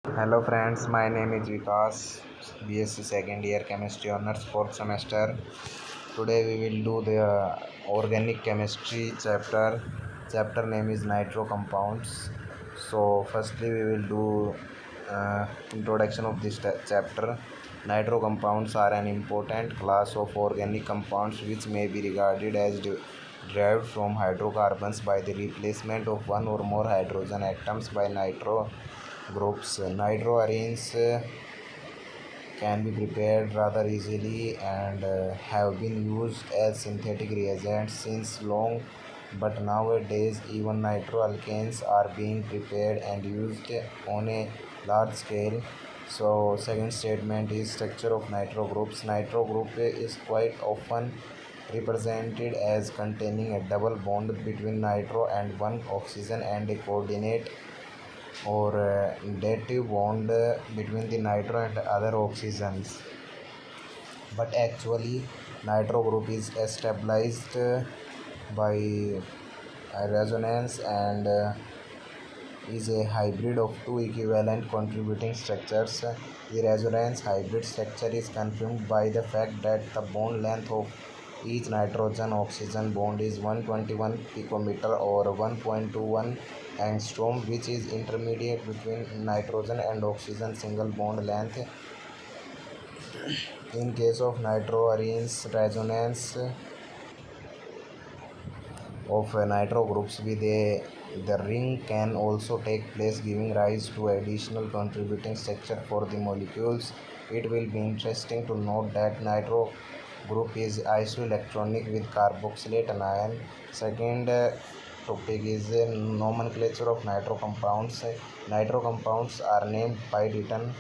Hello friends, my name is Vikas, BSc second year chemistry honors fourth semester. Today we will do the organic chemistry chapter. Chapter name is nitro compounds. So firstly we will do introduction of this chapter. Nitro compounds are an important class of organic compounds which may be regarded as derived from hydrocarbons by the replacement of one or more hydrogen atoms by nitro groups. Nitroarenes can be prepared rather easily and have been used as synthetic reagents since long, but nowadays even nitroalkanes are being prepared and used on a large scale. So second statement is structure of nitro groups. Nitro group is quite often represented as containing a double bond between nitro and one oxygen and a coordinate or dative bond between the nitro and other oxygens, but actually nitro group is stabilized by resonance and is a hybrid of two equivalent contributing structures. The resonance hybrid structure is confirmed by the fact that the bond length of each nitrogen oxygen bond is 121 picometer or 1.21 angstrom, which is intermediate between nitrogen and oxygen single bond length. In case of nitroarenes, resonance of nitro groups with the ring can also take place, giving rise to additional contributing structure for the molecules. It will be interesting to note that nitro group is isoelectronic with carboxylate anion. Second topic is nomenclature of nitro compounds. Nitro compounds are named by written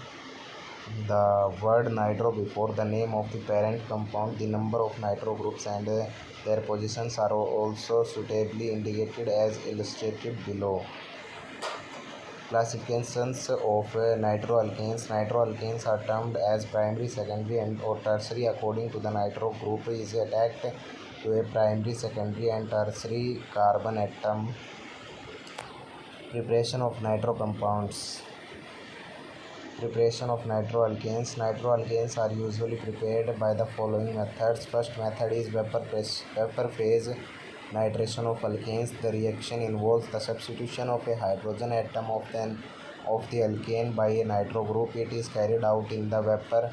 the word nitro before the name of the parent compound. The number of nitro groups and their positions are also suitably indicated as illustrated below. Classifications of nitroalkanes. Nitroalkanes are termed as primary, secondary and or tertiary according to the nitro group is attached to a primary, secondary and tertiary carbon atom. Preparation of nitro compounds. Preparation of nitroalkanes. Nitroalkanes are usually prepared by the following methods. First method is vapor phase nitration of alkanes. The reaction involves the substitution of a hydrogen atom of the alkane by a nitro group. It is carried out in the vapor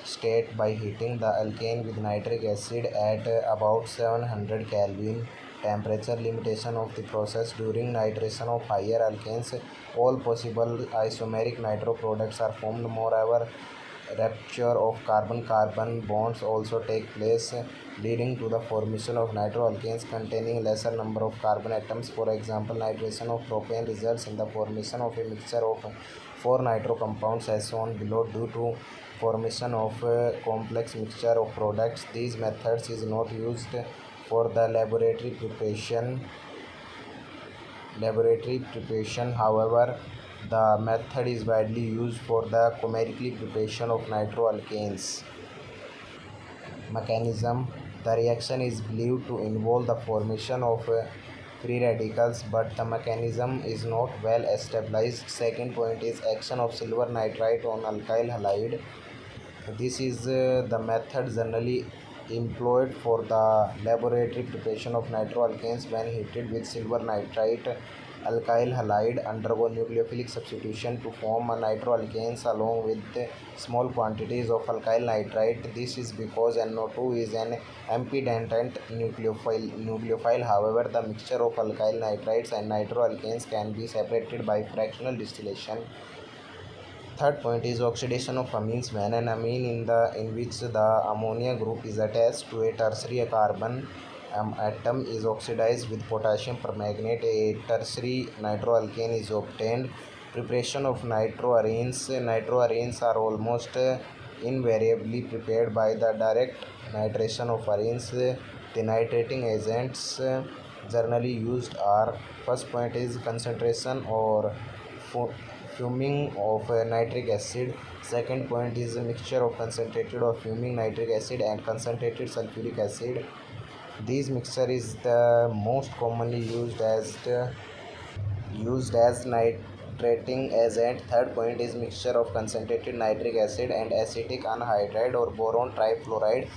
state by heating the alkane with nitric acid at about 700 Kelvin. Temperature limitation of the process. During nitration of higher alkanes, all possible isomeric nitro products are formed. Moreover, rupture of carbon-carbon bonds also take place, leading to the formation of nitroalkanes containing lesser number of carbon atoms. For example, nitration of propane results in the formation of a mixture of four nitro compounds as shown below due to formation of a complex mixture of products. These methods is not used for the laboratory preparation. However, the method is widely used for the chemical preparation of nitroalkanes. Mechanism. The reaction is believed to involve the formation of free radicals, but the mechanism is not well established. Second point is action of silver nitride on alkyl halide. This is the method generally employed for the laboratory preparation of nitroalkanes. When heated with silver nitrite, alkyl halide undergo nucleophilic substitution to form nitroalkanes along with small quantities of alkyl nitrite. This is because NO2 is an ambidentate nucleophile. However, the mixture of alkyl nitrites and nitroalkanes can be separated by fractional distillation. Third point is oxidation of amines. When an amine in which the ammonia group is attached to a tertiary carbon atom is oxidized with potassium permanganate, a tertiary nitroalkane is obtained. Preparation of nitroarenes. Nitroarenes are almost invariably prepared by the direct nitration of arenes. The nitrating agents generally used are: first point is concentration or fuming of nitric acid. Second point is a mixture of concentrated or fuming nitric acid and concentrated sulfuric acid. This mixture is the most commonly used as nitrating agent. Third point is mixture of concentrated nitric acid and acetic anhydride or boron trifluoride.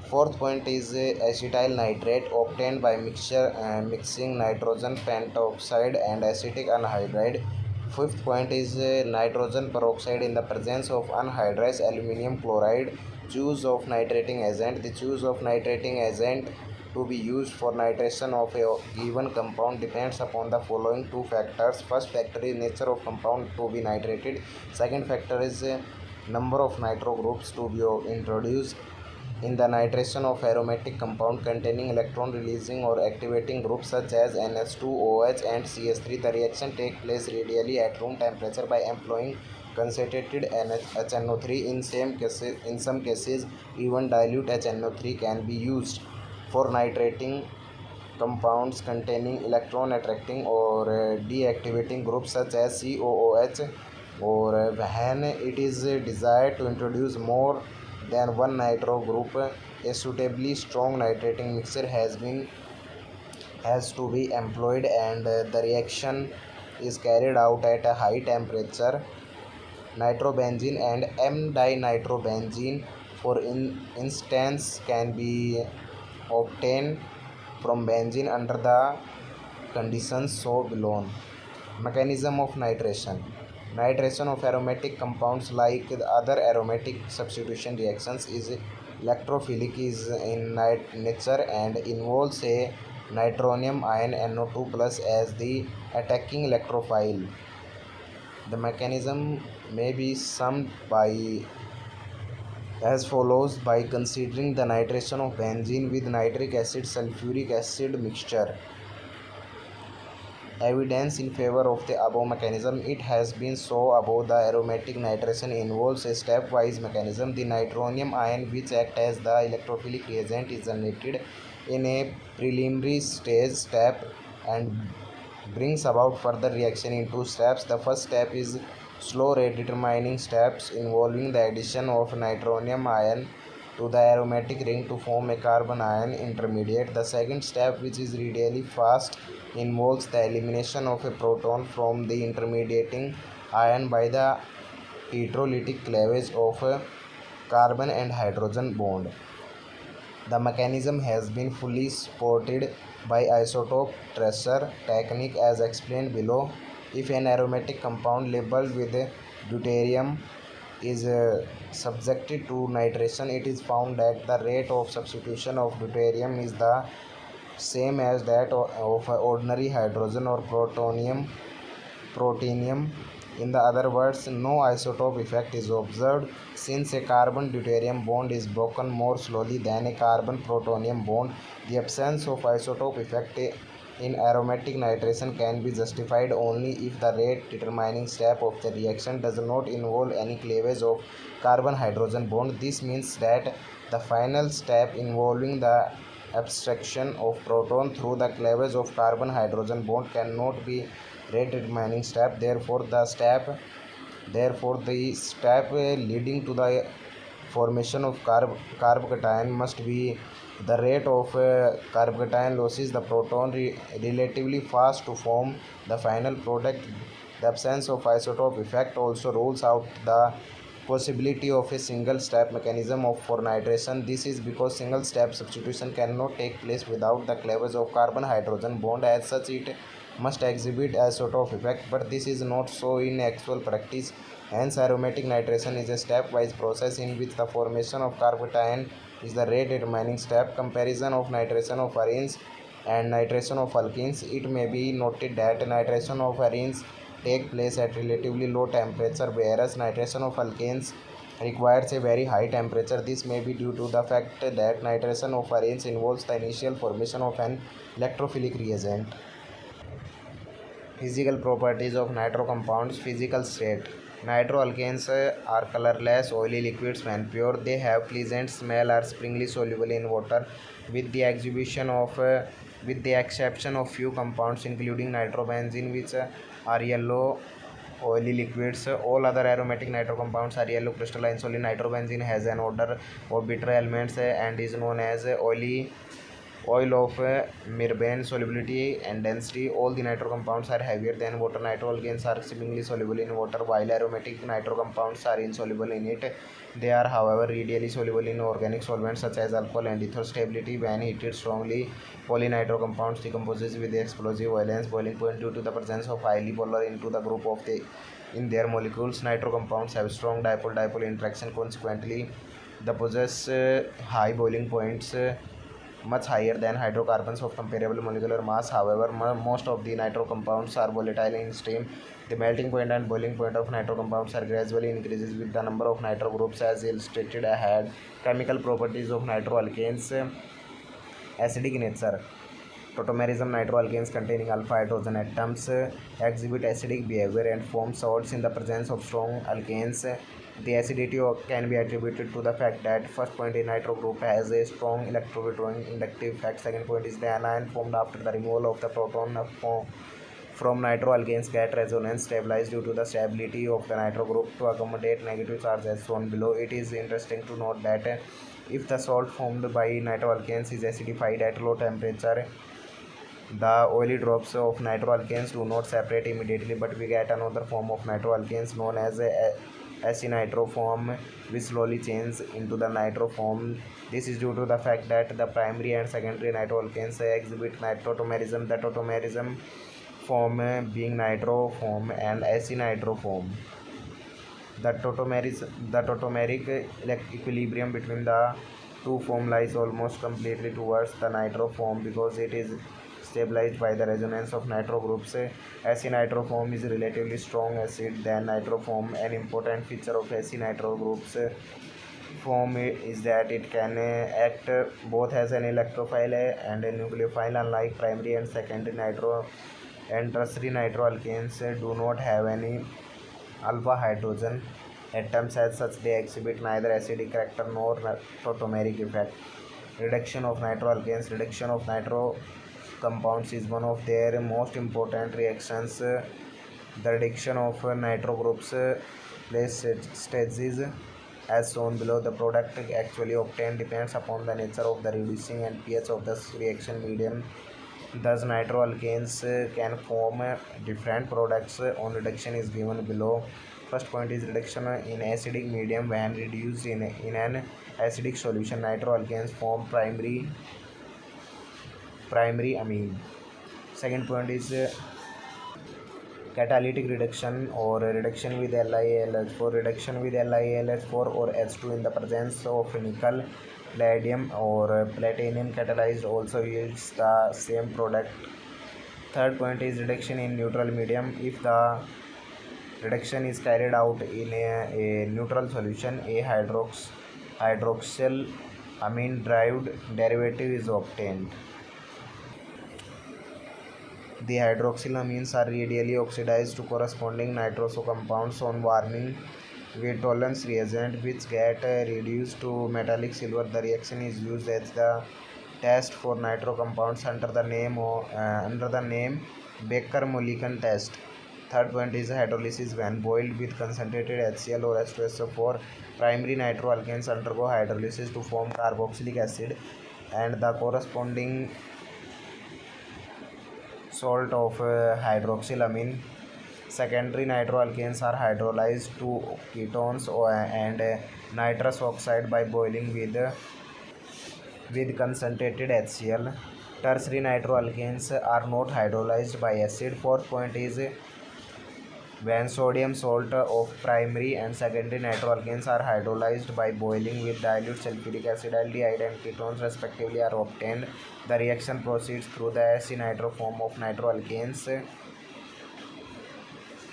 Fourth point is acetyl nitrate obtained by mixing nitrogen pentoxide and acetic anhydride. Fifth point is nitrogen peroxide in the presence of anhydrous aluminum chloride. Choose of nitrating agent. The choose of nitrating agent to be used for nitration of a given compound depends upon the following two factors. First factor is nature of compound to be nitrated. Second factor is number of nitro groups to be introduced. In the nitration of aromatic compound containing electron releasing or activating groups such as NH2OH and CH3, the reaction takes place radially at room temperature by employing concentrated HNO3. In some cases, even dilute HNO3 can be used. For nitrating compounds containing electron attracting or deactivating groups such as COOH, or when it is desired to introduce more than one nitro group, a suitably strong nitrating mixture has to be employed, and the reaction is carried out at a high temperature. Nitrobenzene and M-dinitrobenzene, for instance, can be obtained from benzene under the conditions so below. Mechanism of nitration. Nitration of aromatic compounds like the other aromatic substitution reactions is electrophilic in nature and involves a nitronium ion NO2 plus as the attacking electrophile. The mechanism may be summed by as follows by considering the nitration of benzene with nitric acid sulfuric acid mixture. Evidence in favor of the above mechanism. It has been so above the aromatic nitration involves a stepwise mechanism. The nitronium ion, which acts as the electrophilic reagent, is generated in a preliminary step and brings about further reaction in two steps. The first step is slow rate determining steps involving the addition of nitronium ion to the aromatic ring to form a carbon ion intermediate. The second step, which is really fast, involves the elimination of a proton from the intermediating ion by the heterolytic cleavage of a carbon and hydrogen bond. The mechanism has been fully supported by isotope tracer technique as explained below. If an aromatic compound labeled with deuterium is subjected to nitration, it is found that the rate of substitution of deuterium is the same as that of ordinary hydrogen or protonium. In the other words, no isotope effect is observed since a carbon deuterium bond is broken more slowly than a carbon protonium bond. The absence of isotope effect in aromatic nitration can be justified only if the rate determining step of the reaction does not involve any cleavage of carbon hydrogen bond. This means that the final step involving the abstraction of proton through the cleavage of carbon hydrogen bond cannot be rate determining step. Therefore the step leading to the formation of carbocation must be the rate of carbocation loses the proton relatively fast to form the final product. The absence of isotope effect also rules out the possibility of a single step mechanism for nitration. This is because single step substitution cannot take place without the cleavage of carbon hydrogen bond. As such, it must exhibit isotope effect, but this is not so in actual practice. Hence, aromatic nitration is a stepwise process in which the formation of carbocation is the rate determining step. Comparison of nitration of arenes and nitration of alkenes. It may be noted that nitration of arenes take place at relatively low temperature, whereas nitration of alkanes requires a very high temperature. This may be due to the fact that nitration of arenes involves the initial formation of an electrophilic reagent. Physical properties of nitro compounds. Physical state. Nitroalkanes are colorless, oily liquids when pure. They have pleasant smell, are springly soluble in water, with the exception of few compounds including nitrobenzene, which are yellow oily liquids. All other aromatic nitro compounds are yellow crystalline solid. Nitrobenzene has an odor of bitter elements and is known as oily Oil of Merbane solubility and density. All the nitro compounds are heavier than water. Nitroalkanes are seemingly soluble in water, while aromatic nitro compounds are insoluble in it. They are, however, readily soluble in organic solvents such as alcohol and ether. Stability: when heated strongly, polynitro compounds decomposes with explosive violence boiling point due to the presence of highly polar into the group of the in their molecules. Nitro compounds have strong dipole-dipole interaction. Consequently, they possess high boiling points, much higher than hydrocarbons of comparable molecular mass. However, most of the nitro compounds are volatile in steam. The melting point and boiling point of nitro compounds are gradually increases with the number of nitro groups as illustrated ahead. Chemical properties of nitroalkanes: acidic nature. Tautomerism: nitroalkanes containing alpha hydrogen atoms exhibit acidic behavior and form salts in the presence of strong alkanes. The acidity can be attributed to the fact that first point, a nitro group has a strong electro-withdrawing inductive effect. Second point is the anion formed after the removal of the proton from nitroalkanes get resonance stabilized due to the stability of the nitro group to accommodate negative charge as shown below. It is interesting to note that if the salt formed by nitroalkanes is acidified at low temperature, the oily drops of nitroalkanes do not separate immediately, but we get another form of nitroalkanes known as acinitroform, which slowly changes into the nitroform. This is due to the fact that the primary and secondary nitroalkanes exhibit tautomerism, the tautomerism form being nitroform and acinitroform. The tautomeric equilibrium between the two form lies almost completely towards the nitroform because it is stabilized by the resonance of nitro groups. Acinitroform is relatively strong acid than nitroform. An important feature of acinitro groups form is that it can act both as an electrophile and a nucleophile. Unlike primary and secondary nitro and tertiary nitroalkanes do not have any alpha hydrogen atoms as such, they exhibit neither acidic character nor tautomeric effect. Reduction of nitroalkanes: reduction of nitro compounds is one of their most important reactions. The reduction of nitro groups place stages as shown below. The product actually obtained depends upon the nature of the reducing and pH of the reaction medium. Thus, nitroalkanes can form different products. On reduction is given below. First point is reduction in acidic medium. When reduced in an acidic solution, nitroalkanes form primary amine. Second point is catalytic reduction or reduction with LiAlH4. Reduction with LiAlH4 or H2 in the presence of nickel, palladium or platinum catalyzed also yields the same product. Third point is reduction in neutral medium. If the reduction is carried out in a neutral solution, a hydroxyl amine derived derivative is obtained. The hydroxylamines are radially oxidized to corresponding nitroso compounds on warming with Tollens reagent, which get reduced to metallic silver. The reaction is used as the test for nitro compounds under the name Baker-Mulliken test. Third point is hydrolysis. When boiled with concentrated HCl or H2SO4, primary nitroalkanes undergo hydrolysis to form carboxylic acid and the corresponding salt of hydroxylamine. Secondary nitroalkanes are hydrolyzed to ketones and nitrous oxide by boiling with concentrated HCl. Tertiary nitroalkanes are not hydrolyzed by acid. Fourth point is when sodium salt of primary and secondary nitroalkanes are hydrolyzed by boiling with dilute sulfuric acid, aldehyde and ketones respectively are obtained. The reaction proceeds through the acinitroform form of nitroalkanes.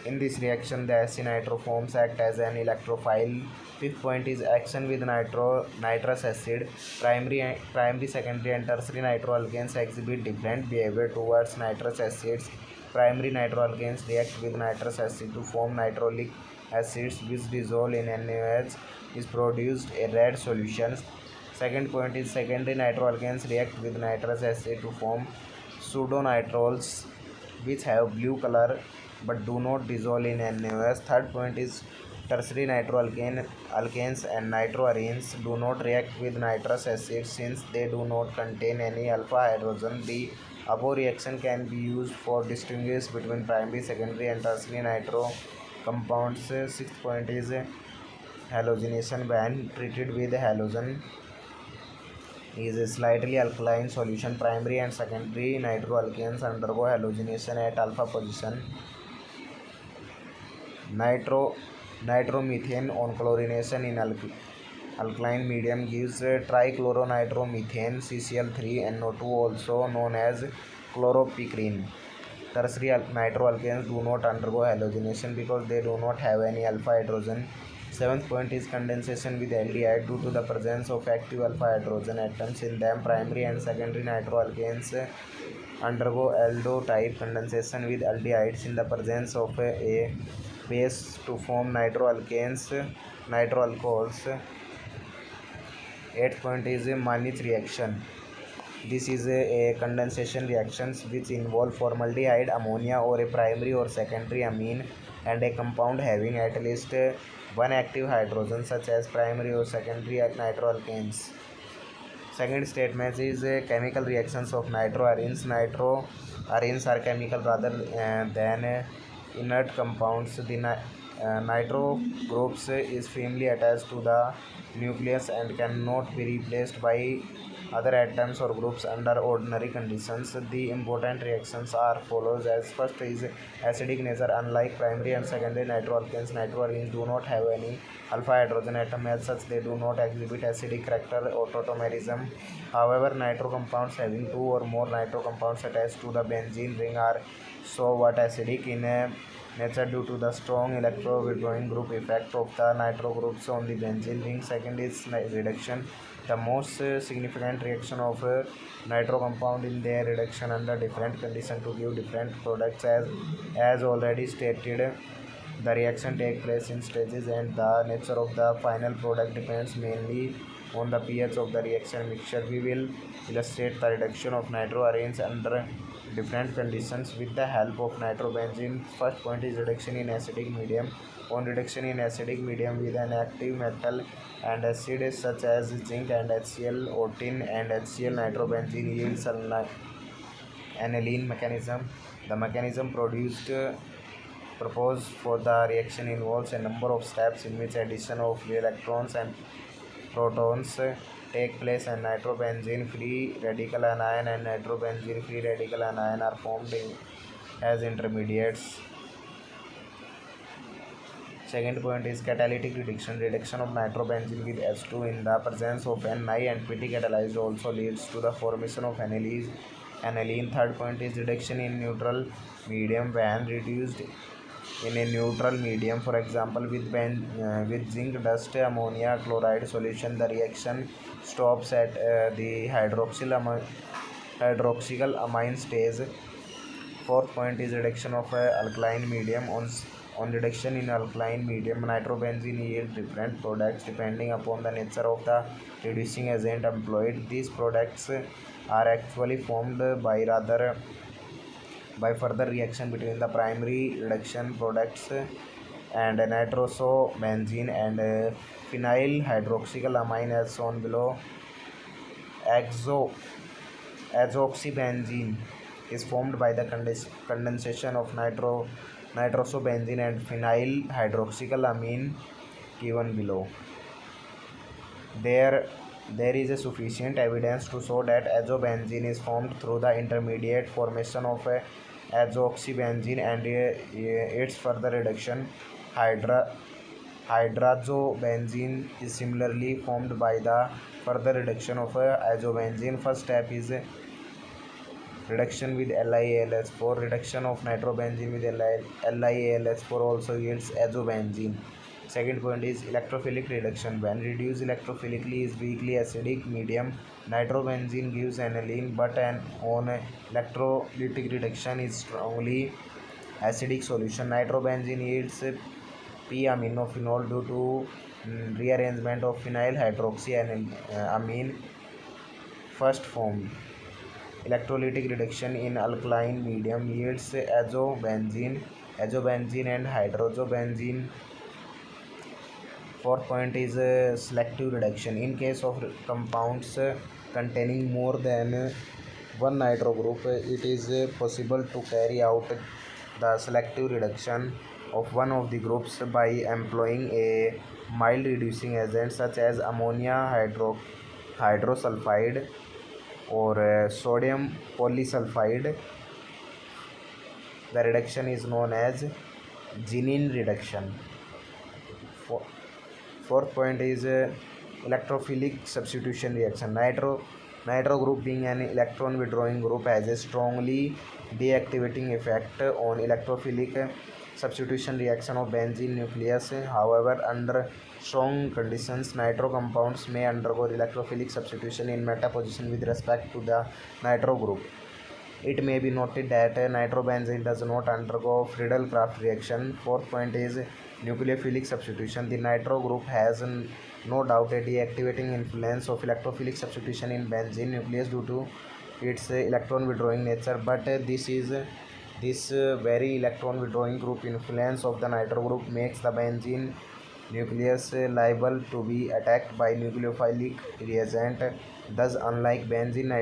In this reaction, the acinitroforms act as an electrophile. Fifth point is action with nitrous acid. Primary, secondary and tertiary nitroalkanes exhibit different behavior towards nitrous acids. Primary nitroalkanes react with nitrous acid to form nitrolic acids which dissolve in NaOH is produced a red solution. Second point is secondary nitroalkanes react with nitrous acid to form pseudonitrols which have blue color but do not dissolve in NaOH. Third point is Tertiary nitroalkanes and nitroarenes do not react with nitrous acid since they do not contain any alpha hydrogen. The above reaction can be used for distinguish between primary, secondary, and tertiary nitro compounds. Sixth point is halogenation. When treated with halogen is a slightly alkaline solution. Primary and secondary nitroalkanes undergo halogenation at alpha position. Nitromethane on chlorination in alkaline medium gives trichloronitromethane CCl3NO2, also known as chloropicrin. Tertiary nitroalkanes do not undergo halogenation because they do not have any alpha hydrogen. Seventh point is condensation with aldehyde due to the presence of active alpha hydrogen atoms in them. Primary and secondary nitroalkanes undergo aldo-type condensation with aldehydes in the presence of a base to form nitroalcohols. Eighth point is a Mannich reaction. This is a condensation reactions which involve formaldehyde, ammonia, or a primary or secondary amine and a compound having at least one active hydrogen, such as primary or secondary nitroalkanes. Second statement is chemical reactions of nitroarenes. Nitroarenes are chemical rather than inert compounds. The nitro groups is firmly attached to the nucleus and cannot be replaced by other atoms or groups under ordinary conditions. The important reactions are follows as first is acidic nature. Unlike primary and secondary nitroalkanes, nitroarenes do not have any alpha hydrogen atom. As such, they do not exhibit acidic character or tautomerism. However, nitro compounds having two or more nitro compounds attached to the benzene ring are somewhat acidic in nature due to the strong electro-withdrawing group effect of the nitro groups on the benzene ring. Second is reduction. The most significant reaction of nitro compound in their reduction under different conditions to give different products. As already stated, the reaction takes place in stages and the nature of the final product depends mainly on the pH of the reaction mixture. We will illustrate the reduction of nitroarenes under different conditions with the help of nitrobenzene. First point is reduction in acidic medium. On reduction in acidic medium with an active metal and acid such as zinc and HCl or tin and HCl, nitrobenzene yields aniline mechanism. The mechanism proposed for the reaction involves a number of steps in which addition of electrons and protons take place, and nitrobenzene free radical anion and nitrobenzene free radical anion are formed as intermediates. Second point is catalytic reduction. Reduction of nitrobenzene with H2 in the presence of Ni and Pt catalyzed also leads to the formation of aniline. Third point is reduction in neutral medium. When reduced in a neutral medium, for example with zinc dust ammonia chloride solution, the reaction stops at the hydroxyl amine stage. Fourth point is reduction of alkaline medium. On reduction in alkaline medium, nitrobenzene yields different products depending upon the nature of the reducing agent employed. These products are actually formed by further reaction between the primary reduction products and nitrosobenzene and phenyl hydroxylamine as shown below. Azoxybenzene is formed by the condensation of nitrosobenzene and phenyl hydroxylamine given below. There is a sufficient evidence to show that azobenzene is formed through the intermediate formation of azoxybenzene and its further reduction. Hydrazobenzene is similarly formed by the further reduction of azobenzene. First step is reduction with LiAlS4. Reduction of nitrobenzene with LiAlS4 also yields azobenzene. Second point is electrophilic reduction. When reduced electrophilically is weakly acidic medium, nitrobenzene gives aniline, but on electrolytic reduction is strongly acidic solution. Nitrobenzene yields p-aminophenol due to rearrangement of phenyl hydroxyamine first formed. Electrolytic reduction in alkaline medium yields azobenzene and hydrazobenzene. Fourth point is selective reduction. In case of compounds containing more than one nitro group, it is possible to carry out the selective reduction of one of the groups by employing a mild reducing agent such as ammonia hydrosulfide or sodium polysulfide. The reduction is known as Ginin reduction. Fourth point is electrophilic substitution reaction. Nitro group, being an electron withdrawing group, has a strongly deactivating effect on electrophilic substitution reaction of benzene nucleus. However, under strong conditions, nitro compounds may undergo electrophilic substitution in meta position with respect to the nitro group. It may be noted that nitrobenzene does not undergo Friedel-Crafts reaction. Fourth point is nucleophilic substitution. The nitro group has no doubt a deactivating influence of electrophilic substitution in benzene nucleus due to its electron withdrawing nature, but this very electron withdrawing group influence of the nitro group makes the benzene nucleus liable to be attacked by nucleophilic reagent. Thus, unlike benzene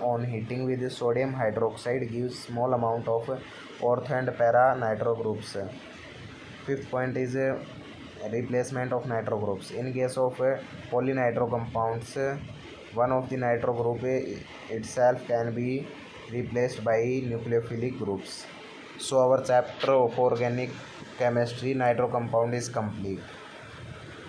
on heating with sodium hydroxide gives small amount of ortho and para nitro groups. Fifth point is replacement of nitro groups. In case of polynitro compounds, one of the nitro group itself can be replaced by nucleophilic groups. So our chapter of organic chemistry nitro compound is complete.